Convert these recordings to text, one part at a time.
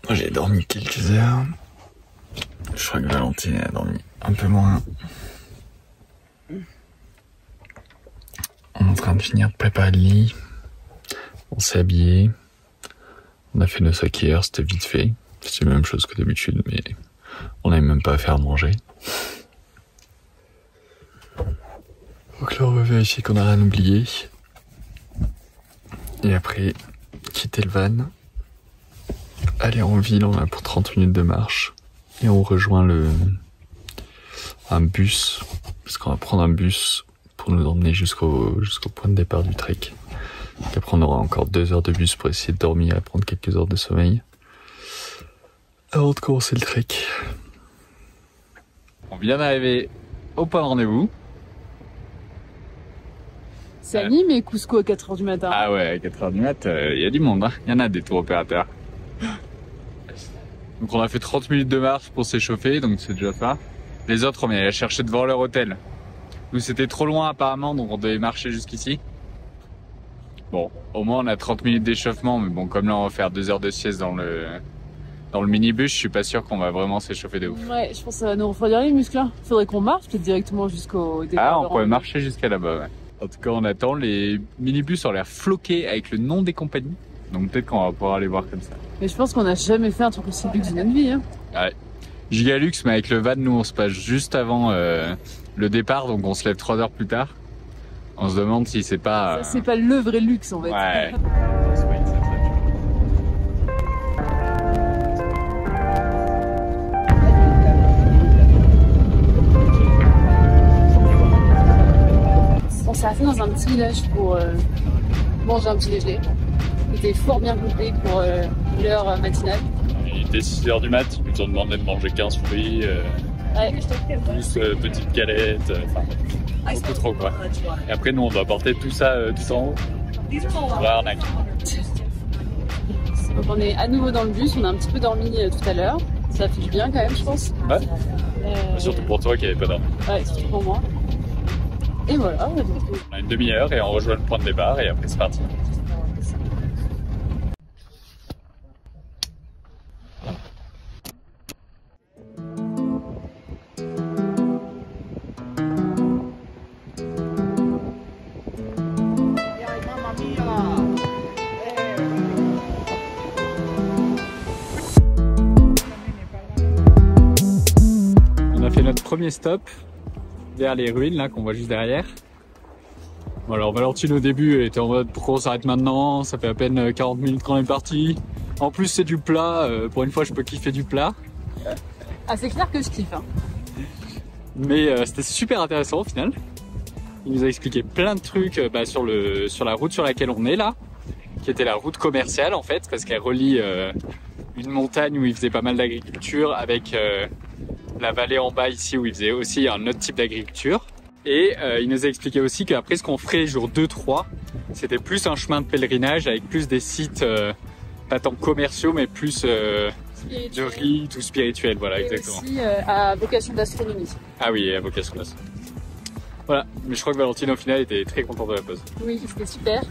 Moi j'ai dormi quelques heures. Je crois que Valentine a dormi un peu moins. On est en train de finir de préparer le lit. On s'est habillé. On a fait nos sacs hier, c'était vite fait. C'est la même chose que d'habitude, mais on n'avait même pas à faire manger. Donc là on va vérifier qu'on n'a rien oublié. Et après, quitter le van. Aller en ville, on a pour 30 minutes de marche. Et on rejoint un bus. Parce qu'on va prendre un bus pour nous emmener jusqu'au point de départ du trek. Et après on aura encore 2 heures de bus pour essayer de dormir et prendre quelques heures de sommeil. Avant de commencer le trek. On vient d'arriver au point de rendez-vous. C'est anime et Cusco à 4h du matin. Ah ouais, à 4h du mat, y a du monde, hein. Y en a des tours opérateurs. Donc on a fait 30 minutes de marche pour s'échauffer, donc c'est déjà ça. Les autres, on est allé chercher devant leur hôtel. Nous, c'était trop loin apparemment, donc on devait marcher jusqu'ici. Bon, au moins on a 30 minutes d'échauffement, mais bon, comme là on va faire 2 heures de sieste dans le minibus, je suis pas sûr qu'on va vraiment s'échauffer de ouf. Ouais, je pense que ça va nous refroidir les muscles là. Faudrait qu'on marche peut-être directement jusqu'au départ. Ah, on pourrait marcher jusqu'à là-bas, ouais. En tout cas, on attend, les minibus ont l'air floqués avec le nom des compagnies. Donc peut-être qu'on va pouvoir aller voir comme ça. Mais je pense qu'on n'a jamais fait un truc aussi luxe de notre vie. Hein. Ouais. Gigalux, mais avec le van, nous on se passe juste avant le départ, donc on se lève 3 heures plus tard. On se demande si c'est pas... Ça, c'est pas le vrai luxe en fait. Ouais. On s'est arrêté dans un petit village pour manger un petit déjeuner. C'était fort bien complet pour l'heure matinale. Il était 6h du mat, ils nous ont demandé de manger 15 fruits, plus petites galettes, beaucoup trop quoi. Et après nous on doit porter tout ça tout en haut. Vraie arnaque. Donc on est à nouveau dans le bus, on a un petit peu dormi tout à l'heure. Ça fait du bien quand même je pense. Ouais. Surtout pour toi qui n'avais pas dormi. Ouais, surtout pour moi. Et voilà. On a une demi-heure et on rejoint le point de départ et après c'est parti. On a fait notre premier stop vers les ruines là qu'on voit juste derrière. Bon, alors Valentine au début elle était en mode pourquoi on s'arrête maintenant, ça fait à peine 40 minutes qu'on est parti. En plus c'est du plat, pour une fois je peux kiffer du plat. Ah c'est clair que je kiffe. Hein. Mais c'était super intéressant au final. Il nous a expliqué plein de trucs sur la route sur laquelle on est là, qui était la route commerciale en fait, parce qu'elle relie une montagne où il faisait pas mal d'agriculture avec la vallée en bas ici où il faisait aussi un autre type d'agriculture. Et il nous a expliqué aussi qu'après ce qu'on ferait jour 2-3, c'était plus un chemin de pèlerinage avec plus des sites pas tant commerciaux mais plus de rites ou spirituels, voilà. Et exactement. Aussi à vocation d'astronomie. Ah oui, à vocation d'astronomie. Voilà, mais je crois que Valentine au final était très contente de la pause. Oui, c'était super.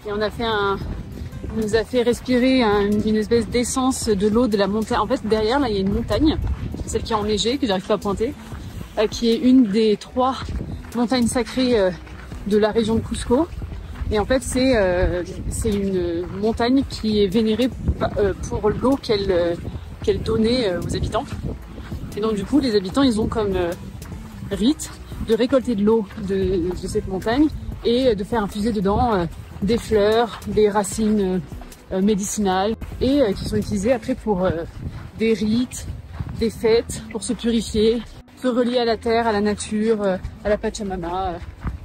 Et on nous a fait respirer une espèce d'essence de l'eau de la montagne. En fait, derrière, là, il y a une montagne, celle qui est enneigée, que j'arrive pas à pointer, qui est une des 3 montagnes sacrées de la région de Cusco. Et en fait, c'est une montagne qui est vénérée pour l'eau qu'elle donnait aux habitants. Et donc, du coup, les habitants, ils ont comme rite de récolter de l'eau de cette montagne et de faire infuser dedans des fleurs, des racines médicinales et qui sont utilisées après pour des rites, des fêtes, pour se purifier, se relier à la terre, à la nature, à la Pachamama,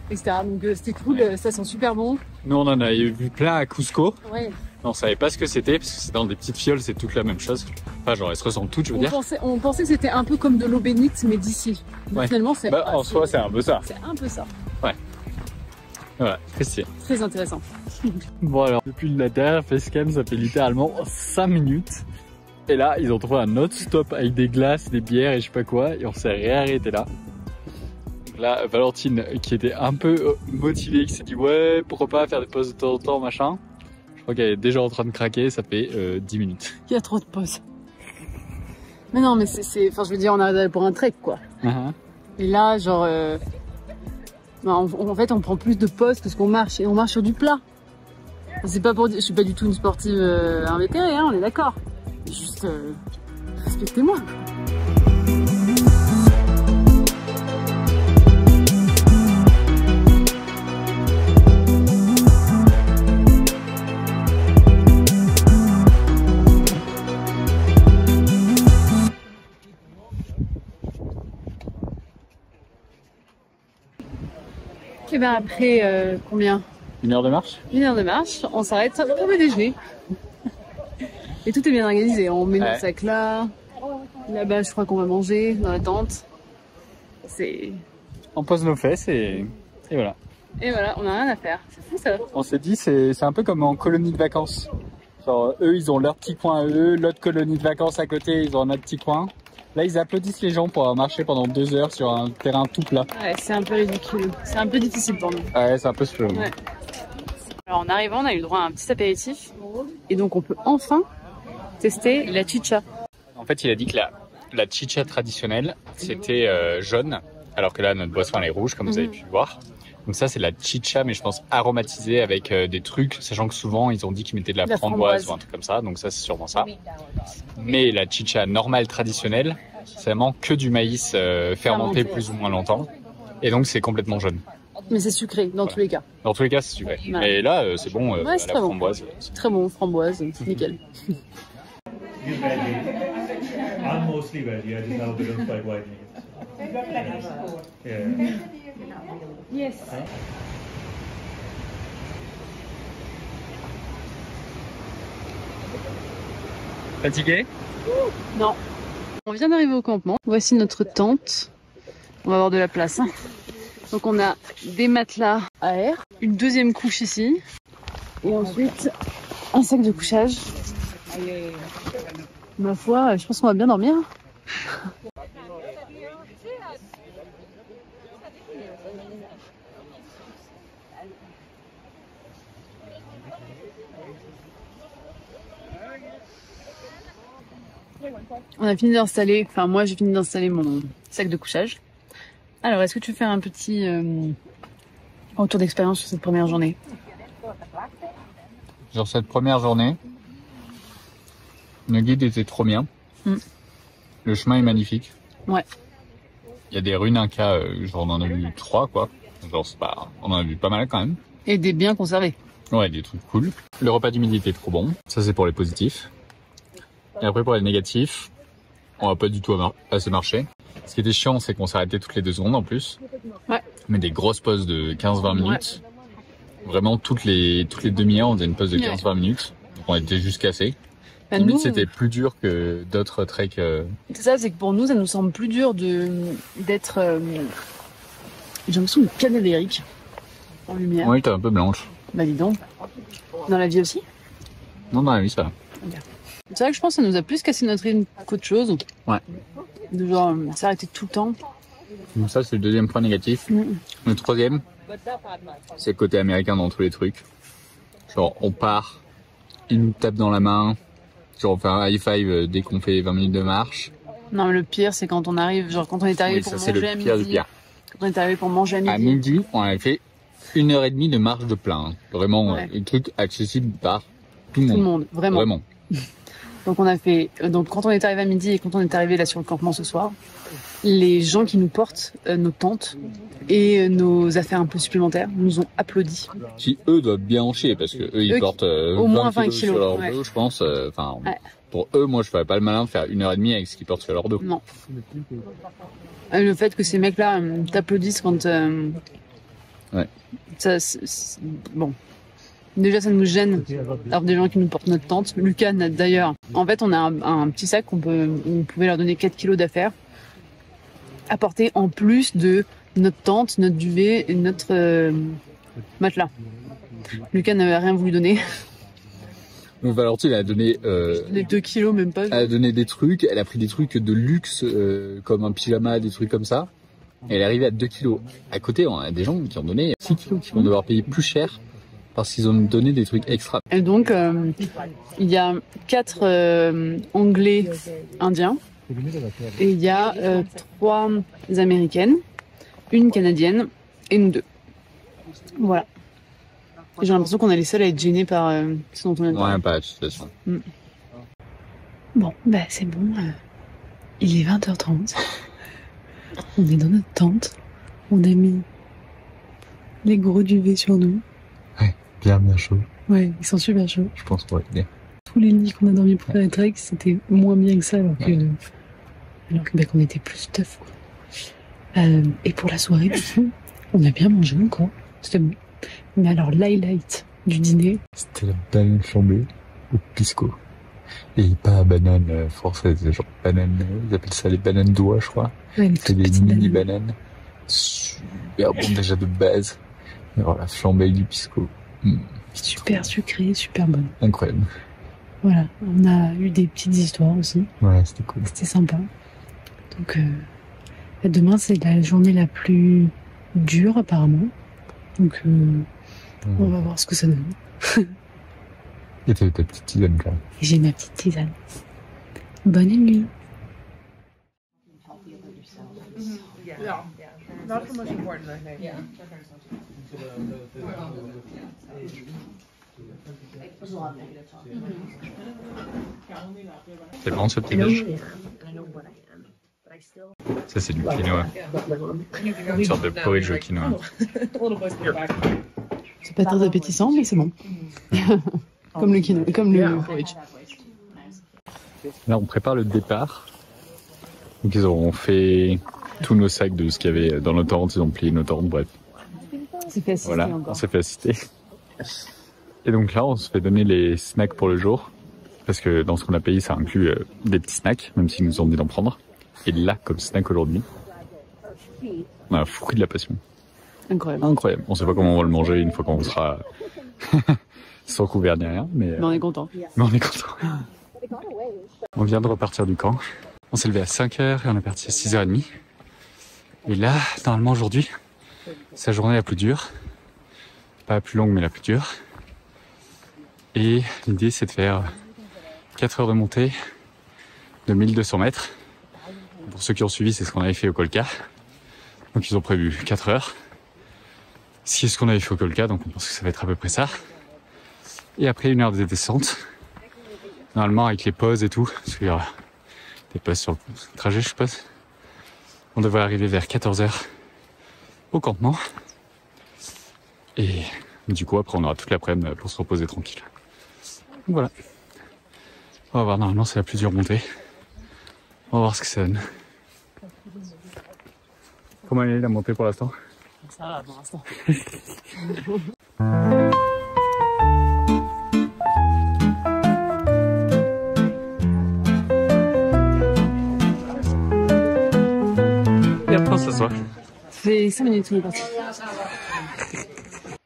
etc. Donc c'était cool, ça sent super bon. Nous on en a vu plein à Cusco. Ouais. On savait pas ce que c'était parce que c'est dans des petites fioles, c'est toute la même chose. Enfin genre elles se ressemblent toutes, je veux dire. On pensait que c'était un peu comme de l'eau bénite mais d'ici. Ouais. Finalement c'est... en soi c'est un peu ça. C'est un peu ça. Ouais. Voilà, très stylé. Très intéressant. Bon alors, depuis la dernière facecam, ça fait littéralement 5 minutes. Et là, ils ont trouvé un autre stop avec des glaces, des bières et je sais pas quoi. Et on s'est réarrêté là. Donc là, Valentine, qui était un peu motivée, qui s'est dit ouais, pourquoi pas faire des pauses de temps en temps, machin. Je crois qu'elle est déjà en train de craquer, ça fait 10 minutes. Il y a trop de pauses. Mais non, mais enfin, je veux dire, on arrive pour un trek, quoi. Et là, genre, en fait, on prend plus de postes parce qu'on marche, et on marche sur du plat. C'est pas pour dire, je suis pas du tout une sportive invétérée, hein, on est d'accord. Juste, respectez-moi. Et ben après combien? 1 heure de marche? 1 heure de marche, on s'arrête pour le déjeuner. Et tout est bien organisé, on met nos sacs là. Là-bas je crois qu'on va manger dans la tente. On pose nos fesses et voilà. Et voilà, on n'a rien à faire. C'est fou ça. On s'est dit c'est un peu comme en colonie de vacances. Genre eux ils ont leur petit coin à eux, l'autre colonie de vacances à côté ils ont un autre petit coin. Là, ils applaudissent les gens pour marcher pendant 2 heures sur un terrain tout plat. Ouais, c'est un peu ridicule. C'est un peu difficile pour nous. Ouais, c'est un peu slow. Ouais. Alors, en arrivant, on a eu le droit à un petit apéritif. Et donc, on peut enfin tester la chicha. En fait, il a dit que la chicha traditionnelle, c'était jaune. Alors que là, notre boisson, elle est rouge, comme vous avez pu le voir. Donc ça, c'est la chicha, mais je pense aromatisée avec des trucs, sachant que souvent, ils ont dit qu'ils mettaient de la framboise ou un truc comme ça. Donc ça, c'est sûrement ça. Mais la chicha normale, traditionnelle, c'est vraiment que du maïs fermenté plus ou moins longtemps. Et donc, c'est complètement jaune. Mais c'est sucré, dans tous les cas. Dans tous les cas, c'est sucré. Ouais. Mais là, c'est bon, ouais, c'est la framboise. Bon. C'est très bon, framboise, nickel. I'm mostly veggie. I just have a bit of like white meat. Yeah. Yes. Fatigué? Non. On vient d'arriver au campement. Voici notre tente. On va avoir de la place. Hein. Donc on a des matelas à air, une deuxième couche ici, et ensuite un sac de couchage. Ma foi, je pense qu'on va bien dormir. On a fini d'installer, enfin moi j'ai fini d'installer mon sac de couchage. Alors est-ce que tu veux faire un petit retour d'expérience sur cette première journée? Sur cette première journée, le guide était trop bien. Le chemin est magnifique. Ouais. Il y a des ruines Inca, genre on en a vu 3 quoi. Genre c'est pas, on en a vu pas mal quand même. Et des bien conservés. Ouais, des trucs cool. Le repas du midi était trop bon. Ça c'est pour les positifs. Et après pour les négatifs, on va pas du tout assez marcher. Ce qui était chiant, c'est qu'on s'arrêtait toutes les 2 secondes en plus. Ouais. Mais des grosses pauses de 15-20 minutes. Ouais. Vraiment toutes les demi-heures, on faisait une pause de 15-20 minutes. Donc on était juste cassés. Bah, limite nous, c'était plus dur que d'autres treks. C'est ça, c'est que pour nous, ça nous semble plus dur d'être. J'ai l'impression de cadavérique en lumière. Oui, t'es un peu blanche. Bah dis donc. Dans la vie aussi? Non, dans la vie ça va. C'est vrai que je pense que ça nous a plus cassé notre rythme qu'autre chose. Ouais. De genre s'arrêter tout le temps. Donc ça c'est le deuxième point négatif. Le troisième, c'est le côté américain dans tous les trucs. Genre on part, ils nous tapent dans la main, genre on fait un high five dès qu'on fait 20 minutes de marche. Non mais le pire c'est quand on arrive, genre quand on est arrivé pour manger à midi. C'est le pire. Quand on est arrivé pour manger à midi. À midi, on avait fait 1h30 de marche de plein. Vraiment, un truc accessible par tout le monde. Tout le monde, vraiment. Vraiment. Donc on a fait, donc quand on est arrivé à midi et quand on est arrivé là sur le campement ce soir, les gens qui nous portent nos tentes et nos affaires un peu supplémentaires nous ont applaudi. Qui eux doivent bien en chier parce que eux ils portent au moins 20 kilos sur leur dos, je pense. Enfin, pour eux, moi je ferais pas le malin de faire 1h30 avec ce qu'ils portent sur leur dos. Non. Le fait que ces mecs-là t'applaudissent quand ça, bon. Déjà, ça nous gêne d'avoir des gens qui nous portent notre tente. Lucas, d'ailleurs, en fait, on a un petit sac on pouvait leur donner 4 kilos d'affaires à porter en plus de notre tente, notre duvet et notre matelas. Lucas n'avait rien voulu donner. Donc Valentine a donné... les 2 kilos, même pas. Elle a donné des trucs, elle a pris des trucs de luxe, comme un pyjama, des trucs comme ça. Et elle est arrivée à 2 kilos. À côté, on a des gens qui ont donné 6 kilos, qui vont devoir payer plus cher. Parce qu'ils ont donné des trucs extra. Et donc, il y a 4 Anglais indiens Et il y a 3 américaines, une canadienne et nous 2. Voilà. J'ai l'impression qu'on est les seuls à être gênés par ce dont on vient de parler. Ouais, pas la situation. Bon, bah c'est bon. Il est 20h30. On est dans notre tente. On a mis les gros duvets sur nous. Ouais, bien chaud. Ouais, ils sont super chauds. Je pense qu'on va bien. Tous les lits qu'on a dormi pour faire les treks, c'était moins bien que ça, alors que bah, qu'on était plus tough, quoi. Et pour la soirée, du coup, on a bien mangé encore. C'était bon. Mais alors, l'highlight du dîner, c'était la banane flambée au pisco. Et pas banane française, genre banane, ils appellent ça les bananes d'oie, je crois. ouais, C'est des mini bananes. Super bon déjà de base. Et alors la flambée avec du pisco. Super sucré, super bonne. Incroyable. Voilà, on a eu des petites histoires aussi. Ouais, c'était cool. C'était sympa. Donc, demain, c'est la journée la plus dure, apparemment. Donc, on va voir ce que ça donne. Et t'as eu ta petite tisane, quand même. Et j'ai ma petite tisane. Bonne nuit. C'est bon ce petit déj. Ça c'est du quinoa. Une sorte de porridge au quinoa. C'est pas très appétissant, mais c'est bon. Comme le quinoa, comme le porridge. Là on prépare le départ. Donc ils auront fait tous nos sacs de ce qu'il y avait dans nos tentes, ils ont plié nos tentes, bref. C'est fait assister voilà, encore. on s'est fait assister. Et donc là on se fait donner les snacks pour le jour. Parce que dans ce qu'on a payé ça inclut des petits snacks, même s'ils nous ont dit d'en prendre. Et là, comme snack aujourd'hui, on a un fruit de la passion. Incroyable. Incroyable. On sait pas comment on va le manger une fois qu'on sera sans couvert ni rien, mais on est content. Mais on est content. On vient de repartir du camp. On s'est levé à 5h et on est parti à 6h30. Et là, normalement aujourd'hui, c'est la journée la plus dure. Pas la plus longue, mais la plus dure. Et l'idée, c'est de faire 4 heures de montée de 1200 mètres. Pour ceux qui ont suivi, c'est ce qu'on avait fait au Colca. Donc ils ont prévu 4 heures. C'est ce qu'on avait fait au Colca, donc on pense que ça va être à peu près ça. Et après 1 heure de descente. Normalement avec les pauses et tout, parce qu'il y aura des pauses sur le trajet je suppose. On devrait arriver vers 14h au campement. Et du coup après on aura toute l'après-midi pour se reposer tranquille. Donc voilà. On va voir, normalement c'est la plus dure montée. On va voir ce que ça donne. Comment elle est la montée pour l'instant? Ça va pour l'instant. Et après on s'assoit. Ça fait 5 minutes qu'on est parti.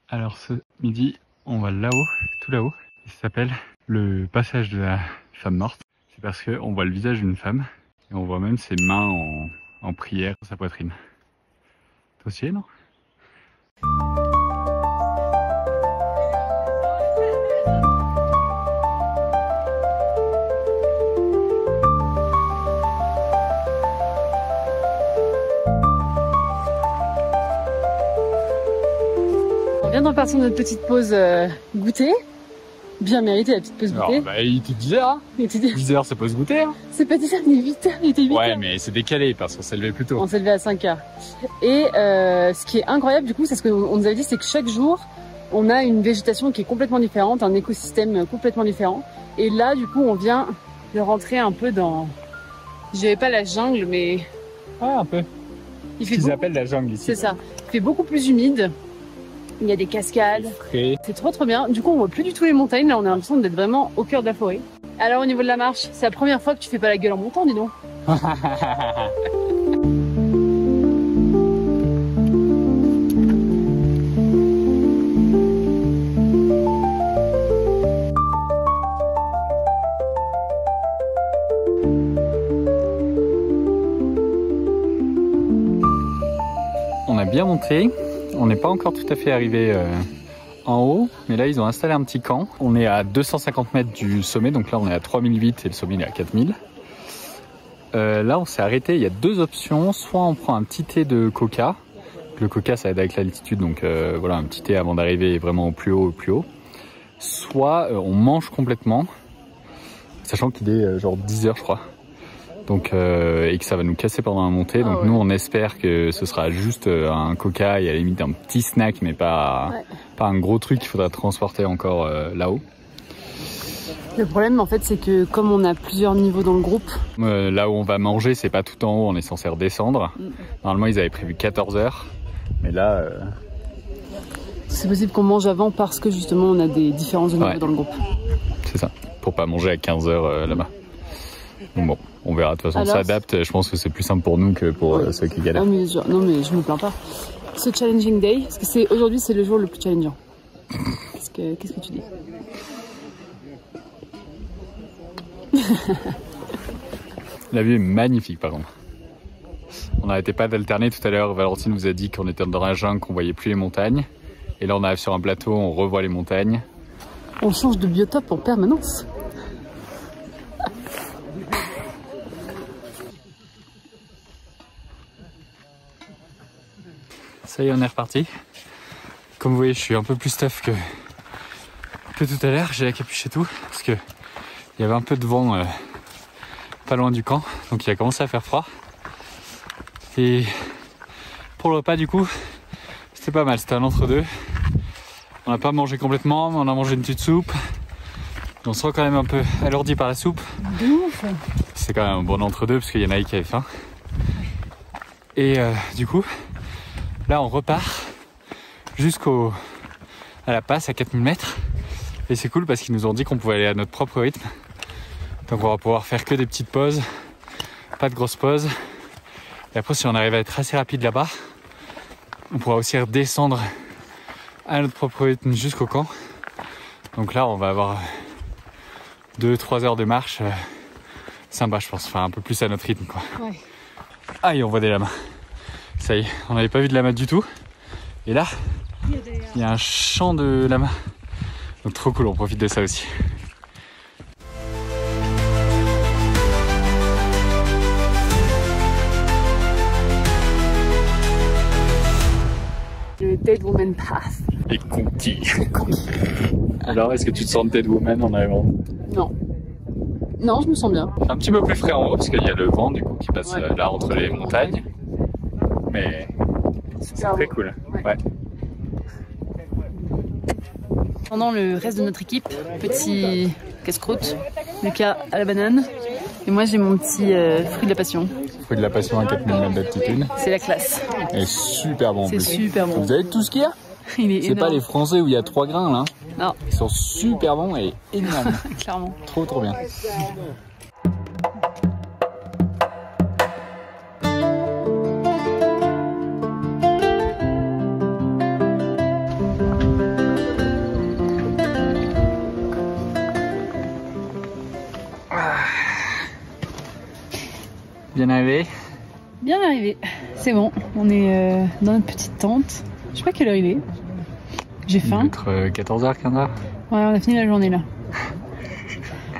Alors ce midi, on va là-haut, tout là-haut. Ça s'appelle le passage de la femme morte. C'est parce qu'on voit le visage d'une femme et on voit même ses mains en prière sur sa poitrine. Toi aussi, non? On vient de repartir de notre petite pause goûter. Bien mérité la petite pause goûter. Alors, bah, il était 10h, hein. 10h, c'est pause goûter, hein. C'est pas 10h, il est 8h, il était 8h. Ouais, mais c'est décalé parce qu'on s'est levé plus tôt. On s'est levé à 5h. Et ce qui est incroyable du coup, c'est ce qu'on nous avait dit, c'est que chaque jour, on a une végétation qui est complètement différente, un écosystème complètement différent. Et là, du coup, on vient de rentrer un peu dans, je dirais pas la jungle, mais... Ouais, un peu. Il Ce fait qu'ils beaucoup... appellent la jungle ici. C'est ça. Il fait beaucoup plus humide. Il y a des cascades. Frais. C'est trop bien. Du coup, on voit plus du tout les montagnes. Là, on a l'impression d'être vraiment au cœur de la forêt. Alors, au niveau de la marche, c'est la première fois que tu fais pas la gueule en montant, dis donc. On a bien monté. On n'est pas encore tout à fait arrivé en haut, mais là ils ont installé un petit camp. On est à 250 mètres du sommet, donc là on est à 3008 et le sommet il est à 4000. Là on s'est arrêté, il y a deux options, soit on prend un petit thé de coca. Le coca ça aide avec l'altitude, donc voilà, un petit thé avant d'arriver vraiment au plus haut, Soit on mange complètement, sachant qu'il est genre 10 h je crois. Donc, et que ça va nous casser pendant la montée. Donc nous on espère que ce sera juste un coca et à la limite un petit snack, mais pas un gros truc qu'il faudra transporter encore là-haut. Le problème en fait c'est que comme on a plusieurs niveaux dans le groupe, là où on va manger c'est pas tout en haut, on est censé redescendre. Normalement ils avaient prévu 14 h, mais là c'est possible qu'on mange avant parce que justement on a des différences de niveau dans le groupe. C'est ça, pour pas manger à 15 h là-bas. Donc bon, on verra, de toute façon on s'adapte, je pense que c'est plus simple pour nous que pour ceux qui galèrent. Ah, mais non mais je me plains pas. Ce challenging day, parce que aujourd'hui c'est le jour le plus challengeant. Qu'est-ce que tu dis? La vue est magnifique par contre. On n'arrêtait pas d'alterner tout à l'heure, Valentine nous a dit qu'on était dans la jungle, qu'on voyait plus les montagnes. Et là on arrive sur un plateau, on revoit les montagnes. On change de biotope en permanence. Ça y est, on est reparti. Comme vous voyez, je suis un peu plus stuff que tout à l'heure. J'ai la capuche et tout, parce que il y avait un peu de vent pas loin du camp, donc il a commencé à faire froid. Et pour le repas du coup, c'était pas mal, c'était un entre-deux. On n'a pas mangé complètement, mais on a mangé une petite soupe. On se sent quand même un peu alourdi par la soupe. C'est quand même un bon entre-deux, parce qu'il y en a qui avaient faim. Et du coup, là on repart jusqu'à la passe à 4000 mètres. Et c'est cool parce qu'ils nous ont dit qu'on pouvait aller à notre propre rythme. Donc on va pouvoir faire que des petites pauses, pas de grosses pauses. Et après si on arrive à être assez rapide là-bas, on pourra aussi redescendre à notre propre rythme jusqu'au camp. Donc là on va avoir 2-3 heures de marche sympa je pense, enfin un peu plus à notre rythme quoi. Ouais. Ah et on voit des lamas. Ça y est, on n'avait pas vu de lamas du tout. Et là, il y a un champ de lamas. Donc trop cool, on profite de ça aussi. Le Dead Woman Path. Et conquis. Alors, est-ce que tu te sens Dead Woman en arrivant? Non. Non, je me sens bien. Un petit peu plus frais en haut parce qu'il y a le vent du coup qui passe là entre les montagnes. Mais c'est très cool. Ouais. Pendant le reste de notre équipe, petit casse-croûte, Lucas à la banane. Et moi j'ai mon petit fruit de la passion. Fruit de la passion à 4000 mètres d'altitude. C'est la classe. Et super bon en plus. C'est super bon. Vous avez tout ce qu'il y a? C'est pas les Français où il y a 3 grains là. Non. Ils sont super bons et énormes. Clairement. Trop bien. Bien arrivé? Bien arrivé. C'est bon. On est dans notre petite tente. Je sais pas quelle heure il est. J'ai faim. Entre 14h, 15h. Ouais, on a fini la journée là.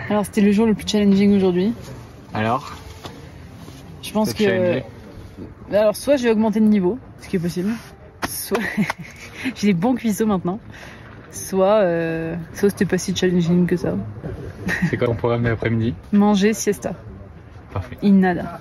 Alors c'était le jour le plus challenging aujourd'hui. Alors? Je pense que... Alors soit je vais augmenter de niveau, ce qui est possible. Soit j'ai des bons cuisseaux maintenant. Soit c'était pas si challenging que ça. C'est quoi ton programme de l'après-midi? Manger, siesta. Parfait. In nada.